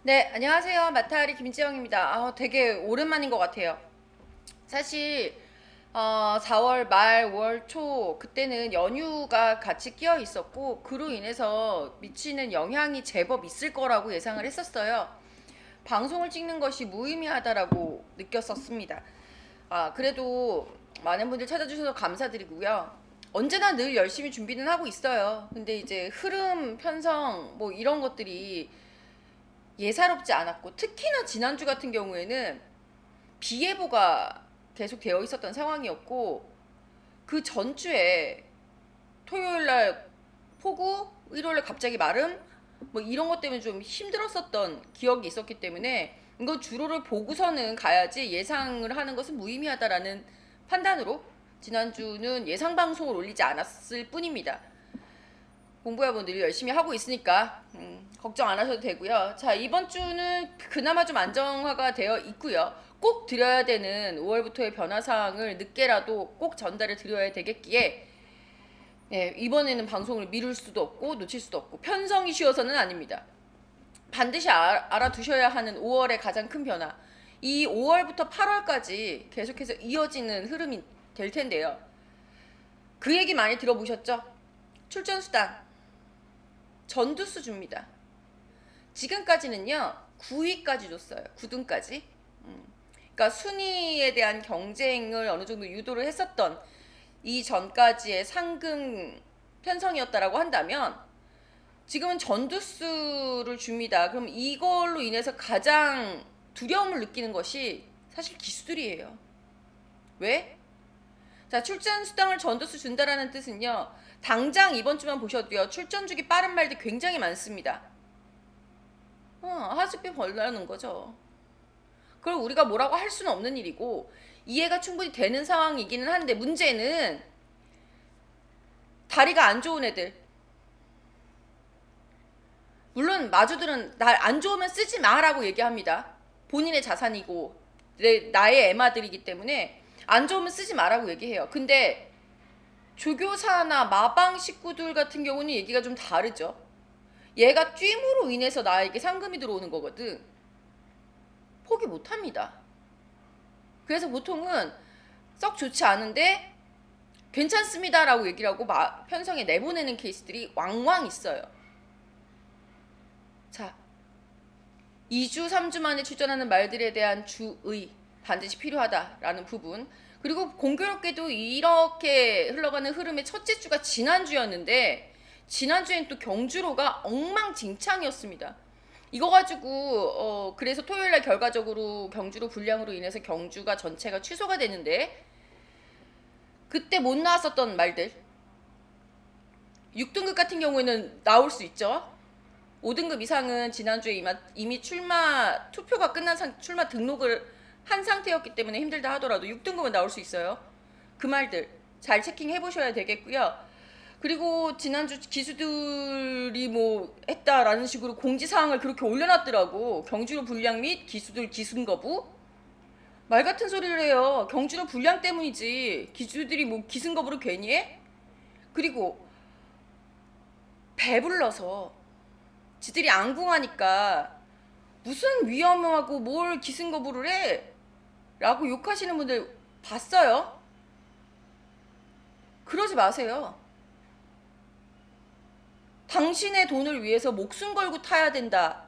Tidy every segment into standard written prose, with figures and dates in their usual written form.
네, 안녕하세요. 마타리 김지영입니다. 되게 오랜만인 것 같아요. 사실 4월 말, 5월 초 그때는 연휴가 같이 끼어 있었고 그로 인해서 미치는 영향이 제법 있을 거라고 예상을 했었어요. 방송을 찍는 것이 무의미하다라고 느꼈었습니다. 그래도 많은 분들 찾아주셔서 감사드리고요. 언제나 늘 열심히 준비는 하고 있어요. 근데 이제 흐름, 편성 뭐 이런 것들이 예사롭지 않았고, 특히나 지난주 같은 경우에는 비 예보가 계속 되어 있었던 상황이었고, 그 전주에 토요일 날 폭우, 일요일 날 갑자기 마름, 뭐 이런 것 때문에 좀 힘들었었던 기억이 있었기 때문에 이거 주로를 보고서는 가야지 예상을 하는 것은 무의미하다라는 판단으로 지난주는 예상 방송을 올리지 않았을 뿐입니다. 공부야 뭐 늘 열심히 하고 있으니까 걱정 안 하셔도 되고요. 자, 이번 주는 그나마 좀 안정화가 되어 있고요. 꼭 드려야 되는 5월부터의 변화 사항을 늦게라도 꼭 전달을 드려야 되겠기에 이번에는 방송을 미룰 수도 없고 놓칠 수도 없고 편성이 쉬워서는 아닙니다. 반드시 알아두셔야 하는 5월의 가장 큰 변화. 이 5월부터 8월까지 계속해서 이어지는 흐름이 될 텐데요. 그 얘기 많이 들어보셨죠? 출전수당 전두수 줍니다. 지금까지는요 9위까지 줬어요. 9등까지. 그러니까 순위에 대한 경쟁을 어느 정도 유도를 했었던 이 전까지의 상금 편성이었다라고 한다면 지금은 전두수를 줍니다. 그럼 이걸로 인해서 가장 두려움을 느끼는 것이 사실 기수들이에요. 왜? 자, 출전 수당을 전두수 준다라는 뜻은요. 당장 이번 주만 보셔도요. 출전 주기 빠른 말들 굉장히 많습니다. 하숙비 벌라는 거죠. 그걸 우리가 뭐라고 할 수는 없는 일이고 이해가 충분히 되는 상황이기는 한데 문제는 다리가 안 좋은 애들, 물론 마주들은 날 안 좋으면 쓰지 마라고 얘기합니다. 본인의 자산이고 나의 애마들이기 때문에 안 좋으면 쓰지 마라고 얘기해요. 근데 조교사나 마방 식구들 같은 경우는 얘기가 좀 다르죠. 얘가 찜으로 인해서 나에게 상금이 들어오는 거거든. 포기 못합니다. 그래서 보통은 썩 좋지 않은데 괜찮습니다라고 얘기를 하고 편성에 내보내는 케이스들이 왕왕 있어요. 자, 2주, 3주 만에 출전하는 말들에 대한 주의 반드시 필요하다라는 부분. 그리고 공교롭게도 이렇게 흘러가는 흐름의 첫째 주가 지난주였는데 지난주엔 또 경주로가 엉망진창이었습니다. 이거 가지고 그래서 토요일날 결과적으로 경주로 불량으로 인해서 경주가 전체가 취소가 되는데 그때 못 나왔었던 말들 6등급 같은 경우에는 나올 수 있죠. 5등급 이상은 지난주에 이미 출마 투표가 끝난 출마 등록을 한 상태였기 때문에 힘들다 하더라도 6등급은 나올 수 있어요. 그 말들 잘 체킹해 보셔야 되겠고요. 그리고 지난주 기수들이 뭐 했다라는 식으로 공지사항을 그렇게 올려놨더라고. 경주로 불량 및 기수들 기순 거부. 말 같은 소리를 해요. 경주로 불량 때문이지 기수들이 뭐 기순 거부를 괜히 해? 그리고 배불러서 지들이 앙궁하니까 무슨 위험하고 뭘 기승 거부를 해? 라고 욕하시는 분들 봤어요? 그러지 마세요. 당신의 돈을 위해서 목숨 걸고 타야 된다.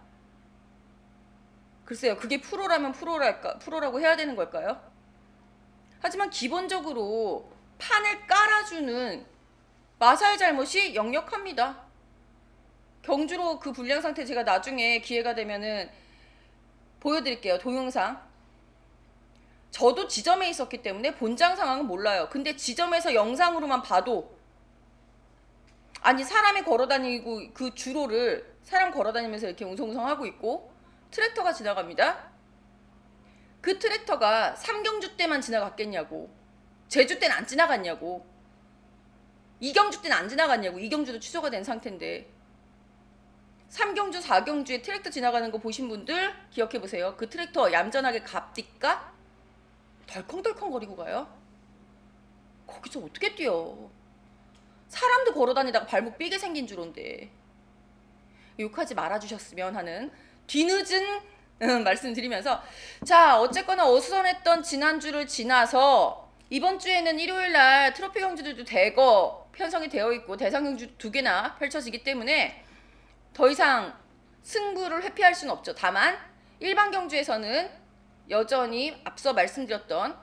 글쎄요, 그게 프로라면 프로라고 해야 되는 걸까요? 하지만 기본적으로 판을 깔아주는 마사의 잘못이 역력합니다. 경주로 그 불량 상태 제가 나중에 기회가 되면은 보여드릴게요. 동영상. 저도 지점에 있었기 때문에 본장 상황은 몰라요. 근데 지점에서 영상으로만 봐도 아니 사람이 걸어다니고 그 주로를 사람 걸어다니면서 이렇게 웅성웅성하고 있고 트랙터가 지나갑니다. 그 트랙터가 삼경주 때만 지나갔겠냐고, 제주 때는 안 지나갔냐고, 이경주 때는 안 지나갔냐고. 이경주도 취소가 된 상태인데 3경주 4경주에 트랙터 지나가는 거 보신 분들 기억해보세요. 그 트랙터 얌전하게 갑디까 덜컹덜컹 거리고 가요. 거기서 어떻게 뛰어. 사람도 걸어다니다가 발목 삐게 생긴 줄 온데 욕하지 말아주셨으면 하는 뒤늦은 말씀드리면서, 자, 어쨌거나 어수선했던 지난주를 지나서 이번 주에는 일요일 날 트로피 경주들도 대거 편성이 되어 있고 대상 경주 2개나 펼쳐지기 때문에 더 이상 승부를 회피할 수는 없죠. 다만 일반 경주에서는 여전히 앞서 말씀드렸던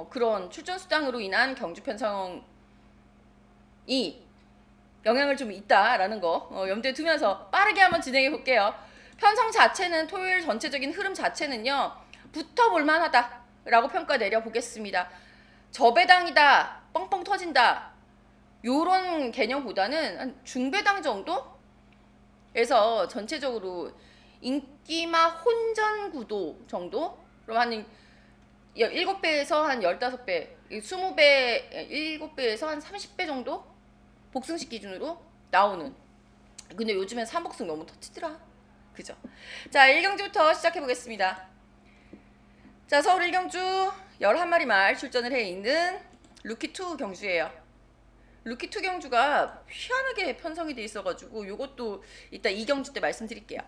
그런 출전 수당으로 인한 경주 편성이 영향을 좀 있다라는 거 염두에 두면서 빠르게 한번 진행해 볼게요. 편성 자체는 토요일 전체적인 흐름 자체는요, 붙어볼 만하다라고 평가 내려보겠습니다. 저배당이다, 뻥뻥 터진다, 요런 개념보다는 한 중배당 정도에서 전체적으로 인기마 혼전 구도 정도? 그럼 한 7배에서 한 15배, 20배, 7배에서 한 30배 정도? 복승식 기준으로 나오는. 근데 요즘엔 3복승 너무 터치더라. 그죠? 자, 1경주부터 시작해 보겠습니다. 자, 서울 1경주 11마리 말 출전을 해 있는 루키2 경주예요. 루키2 경주가 희한하게 편성이 돼 있어가지고 요것도 이따 2경주 때 말씀드릴게요.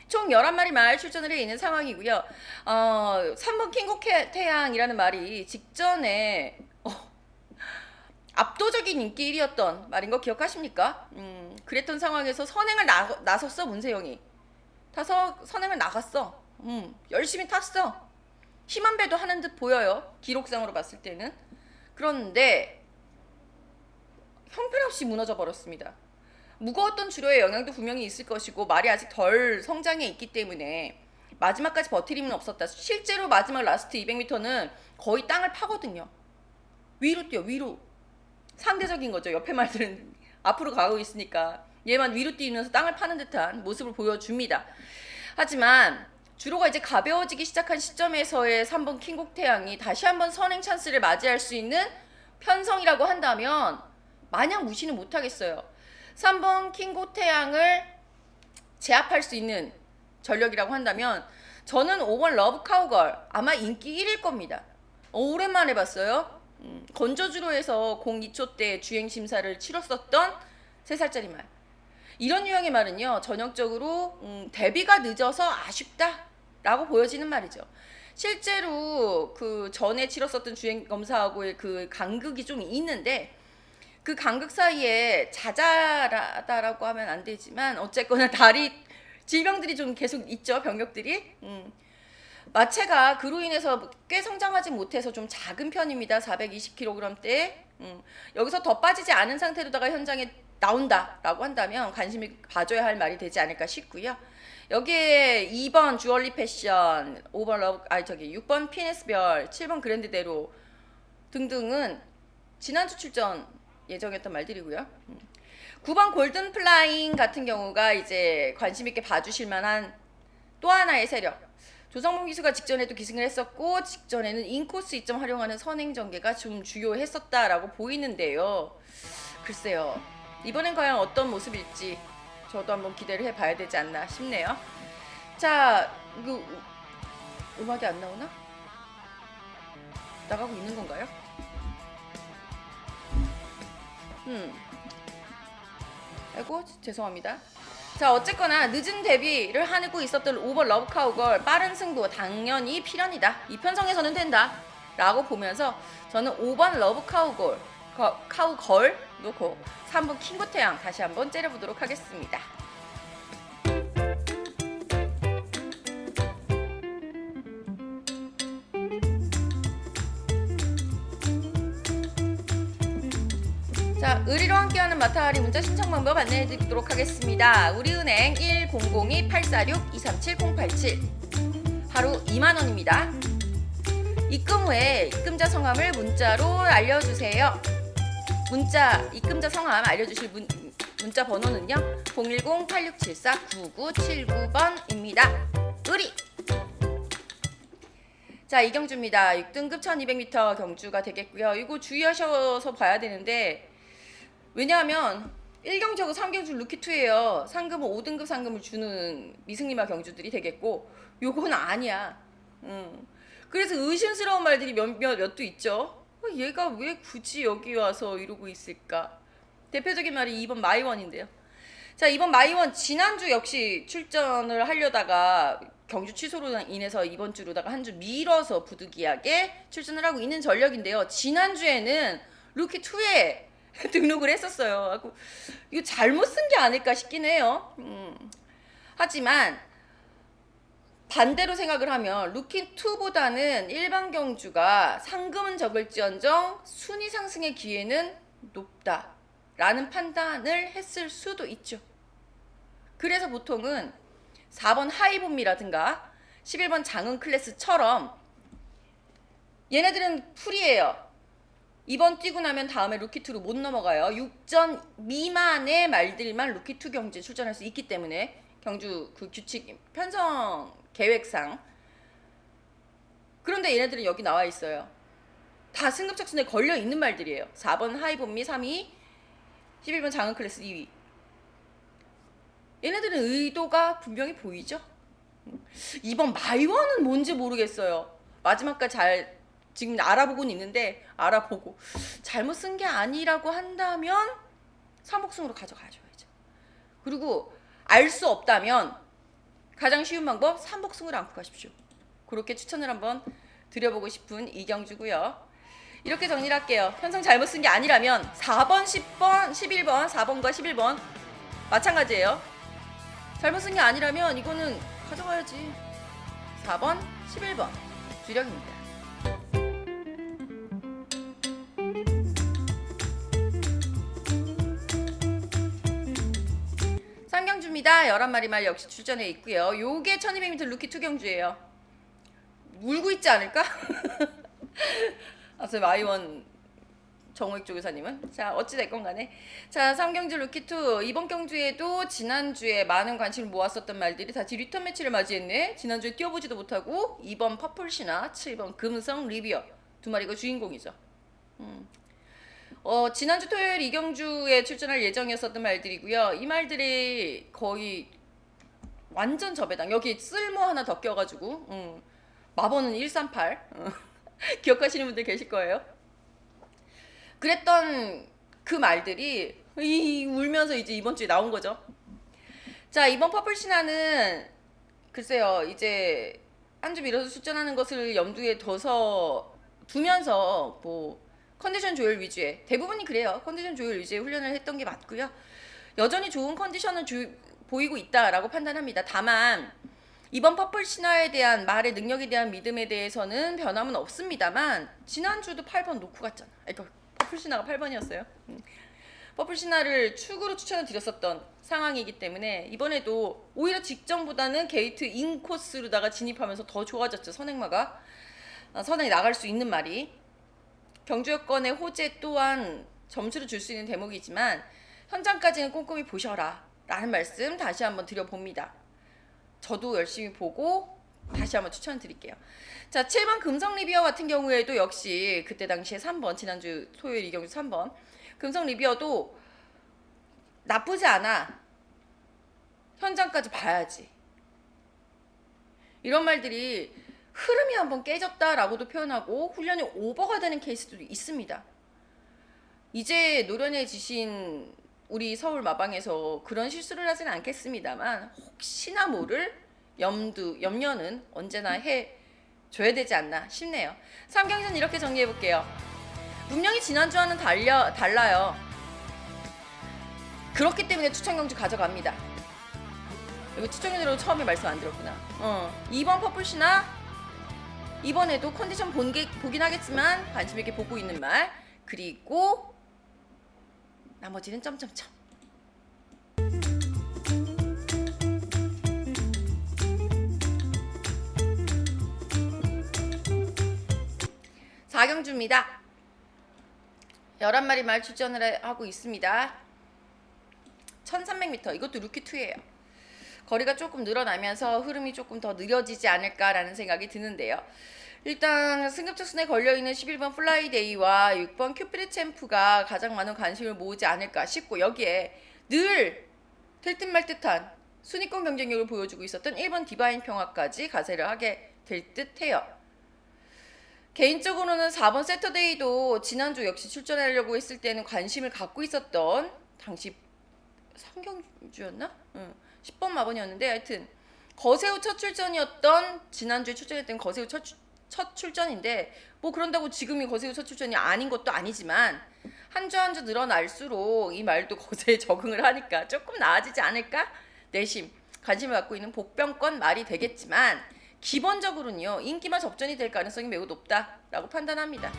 총 11마리 말 출전을 해 있는 상황이고요. 3번 킹곡 태양이라는 말이 직전에 압도적인 인기 1위였던 말인 거 기억하십니까? 그랬던 상황에서 선행을 나섰어, 문세영이. 타서 선행을 나갔어. 열심히 탔어. 힘한 배도 하는 듯 보여요, 기록상으로 봤을 때는. 그런데 형편없이 무너져 버렸습니다. 무거웠던 주로의 영향도 분명히 있을 것이고 말이 아직 덜 성장해 있기 때문에 마지막까지 버티림은 없었다. 실제로 마지막 라스트 200m는 거의 땅을 파거든요. 위로 뛰어, 위로. 상대적인 거죠. 옆에 말들은 앞으로 가고 있으니까 얘만 위로 뛰면서 땅을 파는 듯한 모습을 보여줍니다. 하지만 주로가 이제 가벼워지기 시작한 시점에서의 3번 킹곡 태양이 다시 한번 선행 찬스를 맞이할 수 있는 편성이라고 한다면 마냥 무시는 못하겠어요. 3번 킹곡 태양을 제압할 수 있는 전력이라고 한다면 저는 5번 러브 카우걸 아마 인기 1일 겁니다. 오랜만에 봤어요. 건저주로에서 02초 때 주행 심사를 치렀었던 3살짜리 말. 이런 유형의 말은요, 전형적으로 데뷔가 늦어서 아쉽다라고 보여지는 말이죠. 실제로 그 전에 치렀었던 주행 검사하고의 그 간극이 좀 있는데 그 간극 사이에 자잘하다라고 하면 안 되지만 어쨌거나 다리 질병들이 좀 계속 있죠, 병력들이. 마체가 그로 인해서 꽤 성장하지 못해서 좀 작은 편입니다. 420kg대. 여기서 더 빠지지 않은 상태로다가 현장에 나온다라고 한다면 관심이 가져야 할 말이 되지 않을까 싶고요. 여기에 2번 주얼리 패션, 5번 6번 피네스별, 7번 그랜드대로 등등은 지난주 출전 예정이었던 말들이고요. 9번 골든 플라잉 같은 경우가 이제 관심 있게 봐주실 만한 또 하나의 세력. 조성범 기수가 직전에도 기승을 했었고 직전에는 인코스 2점 활용하는 선행 전개가 좀 주요했었다라고 보이는데요. 글쎄요. 이번엔 과연 어떤 모습일지 저도 한번 기대를 해봐야 되지 않나 싶네요. 자, 이거 음악이 안 나오나? 나가고 있는 건가요? 아이고 죄송합니다. 자, 어쨌거나 늦은 데뷔를 하고 있었던 5번 러브 카우걸 빠른 승부 당연히 필연이다. 이 편성에서는 된다 라고 보면서 저는 5번 러브 카우걸 놓고 3번 킹고 태양 다시 한번 째려보도록 하겠습니다. 자, 의리로 함께하는 마타리 문자 신청 방법 안내해드리도록 하겠습니다. 우리은행 1002-846-237-087 하루 2만원입니다. 입금 후에 입금자 성함을 문자로 알려주세요. 입금자 성함 알려주실 문자 번호는요 010-8674-9979번입니다. 의리! 자, 이경주입니다. 6등급 1200m 경주가 되겠고요. 이거 주의하셔서 봐야 되는데 왜냐하면 1경주하고 3경주 루키2예요. 상금은 5등급 상금을 주는 미승리마 경주들이 되겠고 요건 아니야. 그래서 의심스러운 말들이 몇도 있죠. 얘가 왜 굳이 여기 와서 이러고 있을까? 대표적인 말이 2번 마이원인데요. 자, 이번 마이원 지난주 역시 출전을 하려다가 경주 취소로 인해서 이번 주로다가 한 주 미뤄서 부득이하게 출전을 하고 있는 전력인데요. 지난주에는 루키 2에 등록을 했었어요. 이거 잘못 쓴 게 아닐까 싶긴 해요. 하지만 반대로 생각을 하면 루키 2보다는 일반 경주가 상금은 적을지언정 순위 상승의 기회는 높다라는 판단을 했을 수도 있죠. 그래서 보통은 4번 하이봄이라든가 11번 장은 클래스처럼 얘네들은 풀이에요. 이번 뛰고 나면 다음에 루키2로 못 넘어가요. 6전 미만의 말들만 루키2 경주에 출전할 수 있기 때문에 경주 그 규칙 편성 계획상. 그런데 얘네들은 여기 나와 있어요. 다 승급착순에 걸려 있는 말들이에요. 4번 하이봄미 3위, 11번 장은 클래스 2위. 얘네들은 의도가 분명히 보이죠? 이번 마이원은 뭔지 모르겠어요. 마지막까지 잘 지금 알아보고는 있는데 알아보고 잘못 쓴 게 아니라고 한다면 삼복승으로 가져가줘야죠. 그리고 알 수 없다면 가장 쉬운 방법 삼복승으로 안고 가십시오. 그렇게 추천을 한번 드려보고 싶은 이경주고요. 이렇게 정리를 할게요. 편성 잘못 쓴 게 아니라면 4번, 10번, 11번, 4번과 11번 마찬가지예요. 잘못 쓴 게 아니라면 이거는 가져가야지. 4번, 11번 주력입니다. 상경주입니다. 11마리 말 역시 출전해 있고요. 요게 1200m 루키 2 경주예요. 울고 있지 않을까? 아, 저 마이원 정호익 조교사님은. 자, 어찌됐건 간에. 자, 상경주 루키2. 이번 경주에도 지난주에 많은 관심을 모았었던 말들이 다시 리턴 매치를 맞이했네. 지난주에 뛰어보지도 못하고 2번 퍼플시나 7번 금성 리비어 두 마리가 주인공이죠. 지난주 토요일 이경주에 출전할 예정이었었던 말들이고요. 이 말들이 거의 완전 저배당. 여기 쓸모 하나 더 껴가지고 마번은 138 기억하시는 분들 계실 거예요. 그랬던 그 말들이 울면서 이제 이번 주에 나온 거죠. 자, 이번 퍼플시나는 글쎄요, 이제 한 주 미뤄서 출전하는 것을 염두에 두면서 뭐 컨디션 조율 위주의, 대부분이 그래요. 컨디션 조율 위주의 훈련을 했던 게 맞고요. 여전히 좋은 컨디션을 보이고 있다라고 판단합니다. 다만 이번 퍼플 신화에 대한 말의 능력에 대한 믿음에 대해서는 변함은 없습니다만 지난주도 8번 놓고 갔잖아. 그러니까 퍼플 신화가 8번이었어요. 퍼플 신화를 축으로 추천을 드렸었던 상황이기 때문에 이번에도 오히려 직전보다는 게이트 인코스로다가 진입하면서 더 좋아졌죠. 선행마가 선행이 나갈 수 있는 말이. 경주 여건의 호재 또한 점수를 줄 수 있는 대목이지만 현장까지는 꼼꼼히 보셔라 라는 말씀 다시 한번 드려봅니다. 저도 열심히 보고 다시 한번 추천드릴게요. 자, 7번 금성 리비어 같은 경우에도 역시 그때 당시에 3번, 지난주 토요일 이경주 3번 금성 리비어도 나쁘지 않아. 현장까지 봐야지. 이런 말들이 흐름이 한번 깨졌다라고도 표현하고 훈련이 오버가 되는 케이스도 있습니다. 이제 노련해지신 우리 서울 마방에서 그런 실수를 하진 않겠습니다만 혹시나 모를 염려는 언제나 해줘야 되지 않나 싶네요. 3경기는 이렇게 정리해볼게요. 분명히 지난주와는 달라요. 그렇기 때문에 추천경주 가져갑니다. 이거 추천경주로 처음에 말씀 안 들었구나. 2번 퍼플시나 이번에도 컨디션 보긴 하겠지만 관심 있게 보고 있는 말. 그리고 나머지는 점점점. 사경주입니다. 11마리 말 출전을 하고 있습니다. 1300m 이것도 루키2예요. 거리가 조금 늘어나면서 흐름이 조금 더 느려지지 않을까라는 생각이 드는데요. 일단 승급착순에 걸려있는 11번 플라이데이와 6번 큐피드 챔프가 가장 많은 관심을 모으지 않을까 싶고 여기에 늘 될 듯 말 듯한 순위권 경쟁력을 보여주고 있었던 1번 디바인 평화까지 가세를 하게 될 듯해요. 개인적으로는 4번 세터데이도 지난주 역시 출전하려고 했을 때는 관심을 갖고 있었던 당시 상경주였나? 10번 마번이었는데 하여튼 거세우 첫 출전이었던 지난주에 출전했던 거세우 첫 출전인데 뭐 그런다고 지금이 거세우 첫 출전이 아닌 것도 아니지만 한 주 한 주 늘어날수록 이 말도 거세에 적응을 하니까 조금 나아지지 않을까? 내심 관심을 갖고 있는 복병권 말이 되겠지만 기본적으로는요 인기만 접전이 될 가능성이 매우 높다라고 판단합니다.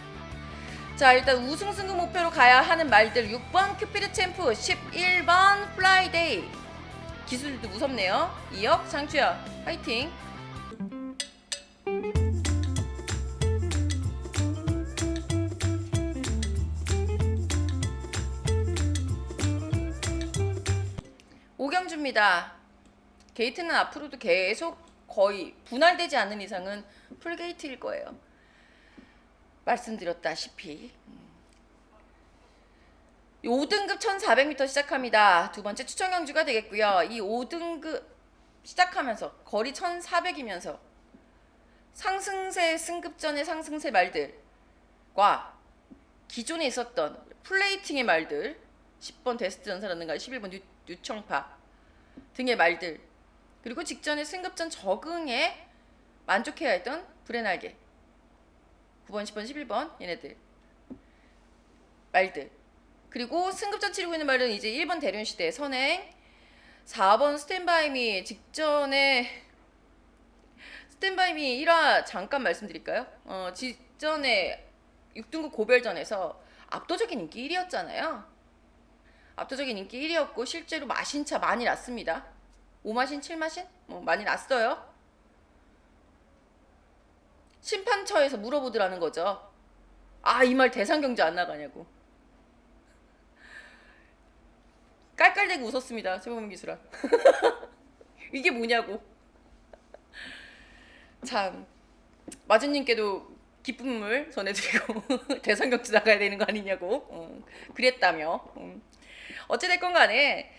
자 일단 우승 승급 목표로 가야 하는 말들 6번 큐피드 챔프 11번 플라이데이 기술도 무섭네요. 2억 장추야 파이팅. 오경주입니다. 게이트는 앞으로도 계속 거의 분할되지 않는 이상은 풀게이트일 거예요. 말씀드렸다시피 5등급 1400m 시작합니다. 두 번째 추천 경주가 되겠고요. 이 5등급 시작하면서 거리 1400이면서 상승세 승급전의 상승세 말들과 기존에 있었던 플레이팅의 말들 10번 데스트 전사라든가 11번 뉴청파 등의 말들 그리고 직전에 승급전 적응에 만족해야 했던 불의 날개 9번, 10번, 11번 얘네들 말들 그리고 승급전 치르고 있는 말은 이제 1번 대륜시대 선행 4번 스탠바이미 직전에 스탠바이미 1화 잠깐 말씀드릴까요? 직전에 6등급 고별전에서 압도적인 인기 1위였잖아요. 압도적인 인기 1위였고 실제로 마신 차 많이 났습니다. 5마신, 7마신? 많이 났어요. 심판처에서 물어보더라는 거죠. 아, 이 말 대상경주 안 나가냐고. 깔깔대고 웃었습니다. 최범민 기술아. 이게 뭐냐고. 참 마주님께도 기쁨을 전해드리고 대상경주 나가야 되는 거 아니냐고 그랬다며. 어찌됐건 간에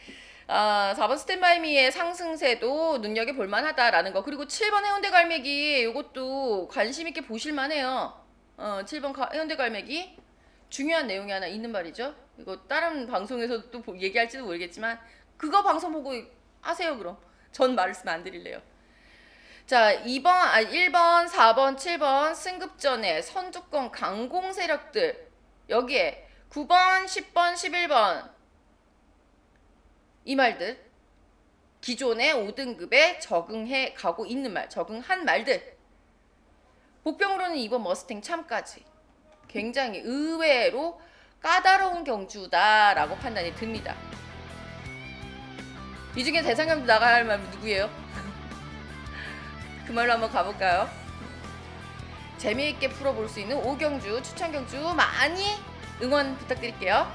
4번 스탠바이미의 상승세도 눈여겨볼 만하다라는 거. 그리고 7번 해운대 갈매기 이것도 관심 있게 보실만 해요. 7번 해운대 갈매기 중요한 내용이 하나 있는 말이죠. 이거 다른 방송에서도 또 얘기할지도 모르겠지만 그거 방송 보고 하세요. 그럼 전 말씀 안 드릴래요. 자 1번 4번 7번 승급전에 선두권 강공 세력들 여기에 9번 10번 11번 이 말들 기존의 5등급에 적응해 가고 있는 말 적응한 말들 복병으로는 2번 머스탱 참까지 굉장히 의외로 까다로운 경주다라고 판단이 듭니다. 이 중에 대상경주 나가야 할 말 누구예요? 그 말로 한번 가볼까요? 재미있게 풀어볼 수 있는 5경주 추천 경주 많이 응원 부탁드릴게요.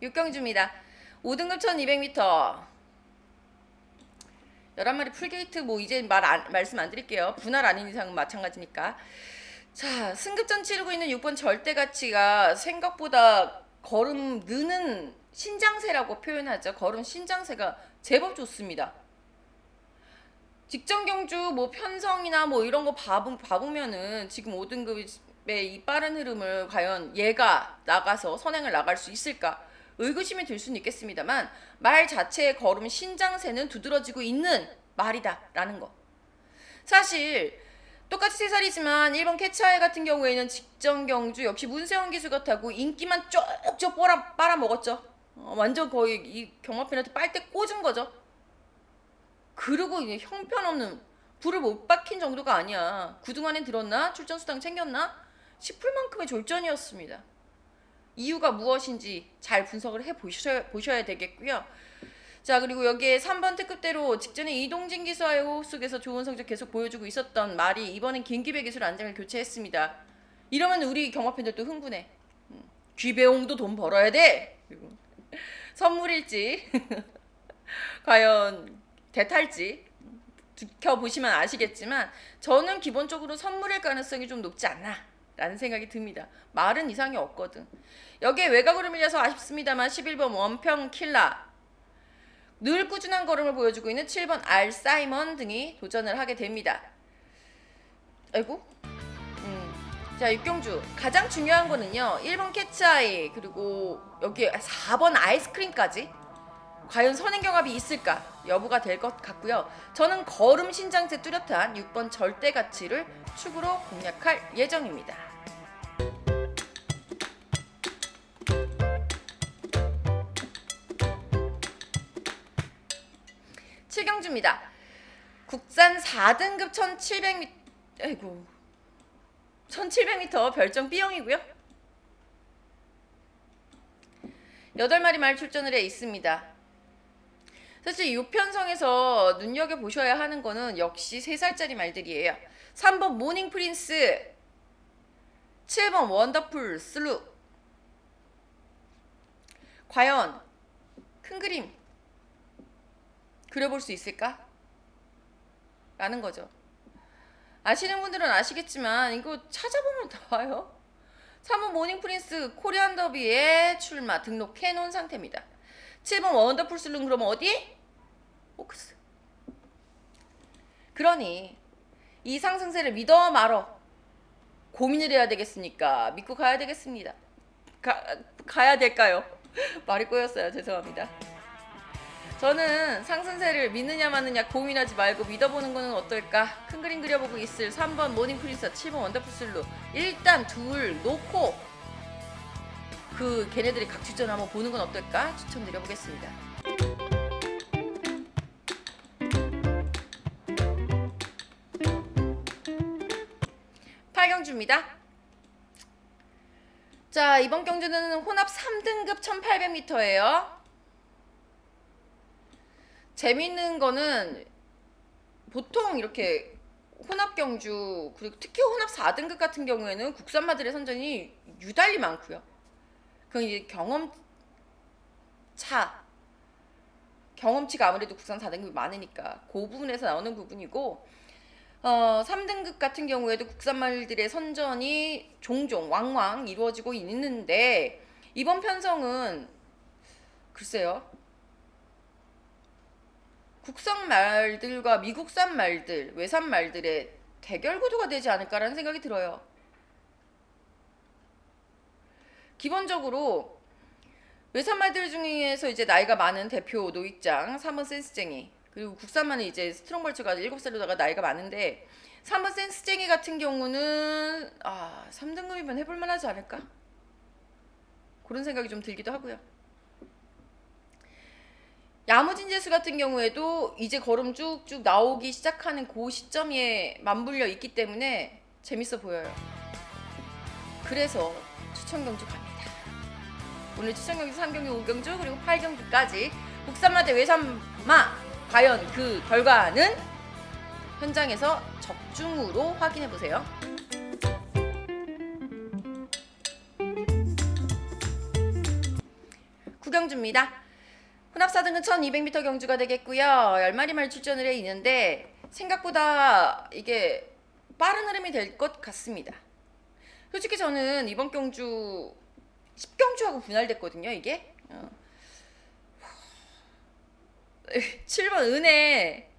6경주입니다. 5등급 1200m 11마리 풀게이트 이제 말씀 안 드릴게요. 분할 아닌 이상은 마찬가지니까. 자 승급전 치르고 있는 6번 절대가치가 생각보다 걸음 느는 신장세라고 표현하죠. 걸음 신장세가 제법 좋습니다. 직전 경주 편성이나 이런 거 봐보면은 지금 5등급의 이 빠른 흐름을 과연 얘가 나가서 선행을 나갈 수 있을까 의구심이 들 수는 있겠습니다만 말 자체의 걸음 신장세는 두드러지고 있는 말이다라는 거. 사실 똑같이 3살이지만 1번 캐치아이 같은 경우에는 직전 경주 역시 문세영 기수가 타고 인기만 쪽쪽 빨아먹었죠. 완전 거의 이 경마팬한테 빨대 꽂은 거죠. 그리고 이게 형편없는 불을 못 박힌 정도가 아니야. 구등 안에 들었나? 출전 수당 챙겼나? 싶을 만큼의 졸전이었습니다. 이유가 무엇인지 잘 분석을 해보셔야 되겠고요. 자 그리고 여기에 3번 특급대로 직전에 이동진 기수와의 호흡 속에서 좋은 성적 계속 보여주고 있었던 말이 이번엔 김기배 기수로 안장을 교체했습니다. 이러면 우리 경마팬들도 흥분해. 귀배용도 돈 벌어야 돼. 그리고 선물일지 과연 대탈지 지켜보시면 아시겠지만 저는 기본적으로 선물일 가능성이 좀 높지 않나 라는 생각이 듭니다. 말은 이상이 없거든. 여기에 외곽으로 밀려서 아쉽습니다만 11번 원평 킬라 늘 꾸준한 걸음을 보여주고 있는 7번 알 사이먼 등이 도전을 하게 됩니다. 아이고 자, 육경주 가장 중요한 거는요 1번 캐치아이 그리고 여기 4번 아이스크림까지 과연 선행경합이 있을까 여부가 될 것 같고요. 저는 걸음 신장제 뚜렷한 6번 절대가치를 축으로 공략할 예정입니다. 칠경주입니다. 국산 4등급 1700m 아이고 1700m 별점 B형이고요. 8마리 말 출전을 해 있습니다. 사실 이 편성에서 눈여겨보셔야 하는 거는 역시 3살짜리 말들이에요. 3번 모닝 프린스, 7번 원더풀 슬루. 과연 큰 그림 그려볼 수 있을까? 라는 거죠. 아시는 분들은 아시겠지만 이거 찾아보면 나와요. 3번 모닝 프린스 코리안 더비에 출마 등록해 놓은 상태입니다. 7번 원더풀 슬룸 그러면 어디? 오크스. 그러니 이 상승세를 믿어 말어 고민을 해야 되겠습니까? 믿고 가야 되겠습니다. 가야 될까요? 말이 꼬였어요. 죄송합니다. 저는 상승세를 믿느냐 마느냐 고민하지 말고 믿어보는 거는 어떨까? 큰 그림 그려보고 있을 3번 모닝 프린스, 7번 원더풀 슬루 일단 둘 놓고 걔네들이 각출전 한번 보는 건 어떨까? 추천드려보겠습니다. 팔경주입니다. 자, 이번 경주는 혼합 3등급 1800m예요. 재밌는 거는 보통 이렇게 혼합 경주 그리고 특히 혼합 4등급 같은 경우에는 국산마들의 선전이 유달리 많고요. 그건 이제 경험치가 아무래도 국산 4등급이 많으니까 그 부분에서 나오는 부분이고 3등급 같은 경우에도 국산말들의 선전이 종종 왕왕 이루어지고 있는데 이번 편성은 글쎄요. 국산 말들과 미국산 말들, 외산 말들의 대결 구도가 되지 않을까라는 생각이 들어요. 기본적으로 외산 말들 중에서 이제 나이가 많은 대표 노익장 3번 센스쟁이 그리고 국산만은 이제 스트롱벌츠가 7살로다가 나이가 많은데 3번 센스쟁이 같은 경우는 3등급이면 해볼만 하지 않을까? 그런 생각이 좀 들기도 하고요. 야무진제수 같은 경우에도 이제 걸음 쭉쭉 나오기 시작하는 그 시점에 맞물려 있기 때문에 재밌어 보여요. 그래서 추천경주 갑니다. 오늘 추천경주 3경주, 5경주 그리고 8경주까지 국산마 대 외산마 과연 그 결과는 현장에서 적중으로 확인해보세요. 구경주입니다. 혼합 4등은 1200m 경주가 되겠고요. 10마리 말 출전을 해 있는데 생각보다 이게 빠른 흐름이 될 것 같습니다. 솔직히 저는 이번 경주 10경주하고 분할됐거든요. 이게 7번 은혜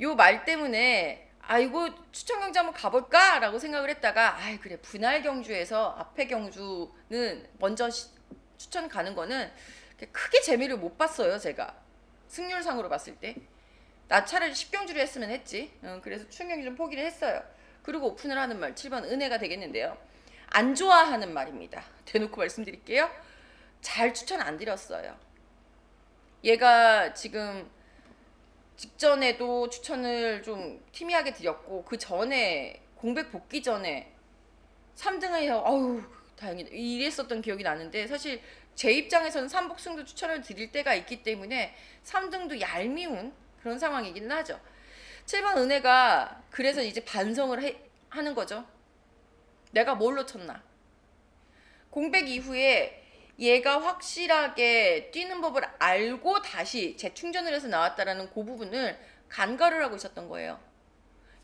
요 말 때문에 이거 추천 경주 한번 가볼까? 라고 생각을 했다가 그래 분할 경주에서 앞에 경주는 먼저 추천 가는 거는 크게 재미를 못 봤어요. 제가 승률상으로 봤을 때 나 차라리 10경주를 했으면 했지. 그래서 추천 경주 좀 포기를 했어요. 그리고 오픈을 하는 말 7번 은혜가 되겠는데요. 안 좋아하는 말입니다. 대놓고 말씀드릴게요. 잘 추천 안 드렸어요. 얘가 지금 직전에도 추천을 좀 희미하게 드렸고 그 전에 공백 복귀 전에 3등을 해서 다행이다 이랬었던 기억이 나는데 사실 제 입장에서는 삼복승도 추천을 드릴 때가 있기 때문에 3등도 얄미운 그런 상황이기는 하죠. 7번 은혜가 그래서 이제 반성을 하는 거죠. 내가 뭘 놓쳤나. 공백 이후에 얘가 확실하게 뛰는 법을 알고 다시 재충전을 해서 나왔다라는 그 부분을 간과를 하고 있었던 거예요.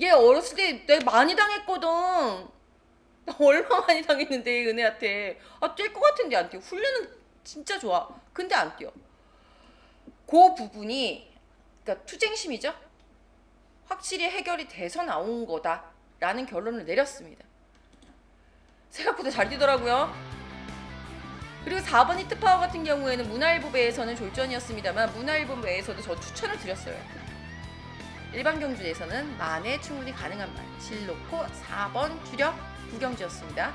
얘 어렸을 때 내가 많이 당했거든. 나 얼마 많이 당했는데 은혜한테 뛸 것 같은데 안 뛰어. 훈련은 진짜 좋아. 근데 안 뛰어. 그 부분이 그러니까 투쟁심이죠. 확실히 해결이 돼서 나온 거다 라는 결론을 내렸습니다. 생각보다 잘 뛰더라고요. 그리고 4번 히트파워 같은 경우에는 문화일보 배에서는 졸전이었습니다만 문화일보 배에서도 저 추천을 드렸어요. 일반 경주에서는 만에 충분히 가능한 말 질 놓고 4번 주력 구경주였습니다.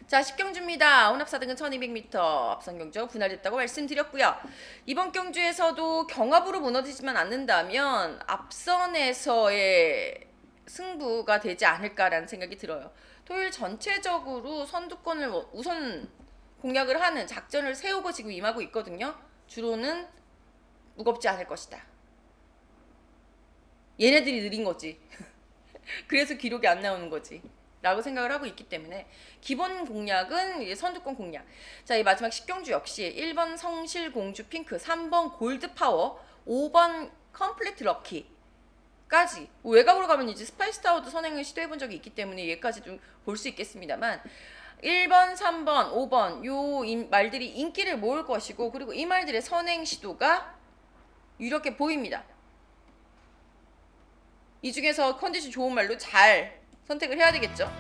자, 10경주입니다. 혼합 4등은 1200m 앞선 경주가 분할됐다고 말씀드렸고요. 이번 경주에서도 경합으로 무너지지만 않는다면 앞선에서의 승부가 되지 않을까라는 생각이 들어요. 토요일 전체적으로 선두권을 우선 공략을 하는 작전을 세우고 지금 임하고 있거든요. 주로는 무겁지 않을 것이다. 얘네들이 느린 거지. 그래서 기록이 안 나오는 거지. 라고 생각을 하고 있기 때문에 기본 공략은 선두권 공략. 자, 이 마지막 10경주 역시 1번 성실공주 핑크, 3번 골드파워, 5번 컴플리트 럭키까지 외곽으로 가면 이제 스파이스타워도 선행을 시도해본 적이 있기 때문에 얘까지 좀 볼 수 있겠습니다만 1번, 3번, 5번 요 말들이 인기를 모을 것이고 그리고 이 말들의 선행 시도가 유력해 보입니다. 이 중에서 컨디션 좋은 말로 잘 선택을 해야 되겠죠.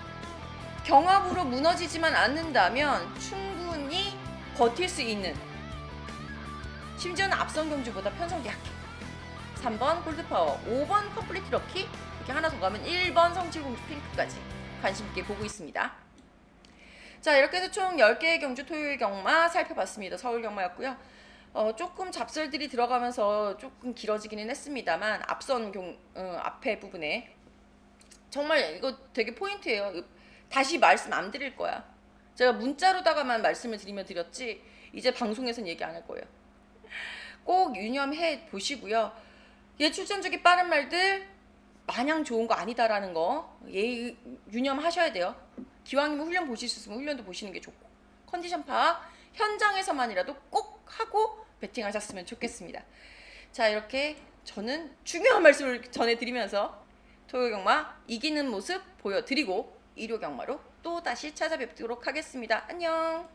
경합으로 무너지지만 않는다면 충분히 버틸 수 있는, 심지어는 앞선 경주보다 편성이 약해. 3번 골드파워, 5번 컴플리트 럭키, 이렇게 하나 더 가면 1번 성실공주 핑크까지 관심 있게 보고 있습니다. 자, 이렇게 해서 총 10개의 경주 토요일 경마 살펴봤습니다. 서울 경마였고요. 조금 잡설들이 들어가면서 조금 길어지기는 했습니다만 앞선 앞에 부분에 정말 이거 되게 포인트예요. 다시 말씀 안 드릴 거야. 제가 문자로다가만 말씀을 드렸지 이제 방송에선 얘기 안 할 거예요. 꼭 유념해 보시고요. 출전적이 빠른 말들 마냥 좋은 거 아니다라는 거 유념하셔야 돼요. 기왕이면 훈련 보실 수 있으면 훈련도 보시는 게 좋고 컨디션 파악 현장에서만이라도 꼭 하고 배팅하셨으면 좋겠습니다. 자, 이렇게 저는 중요한 말씀을 전해드리면서 토요 경마 이기는 모습 보여드리고 일요 경마로 또 다시 찾아뵙도록 하겠습니다. 안녕.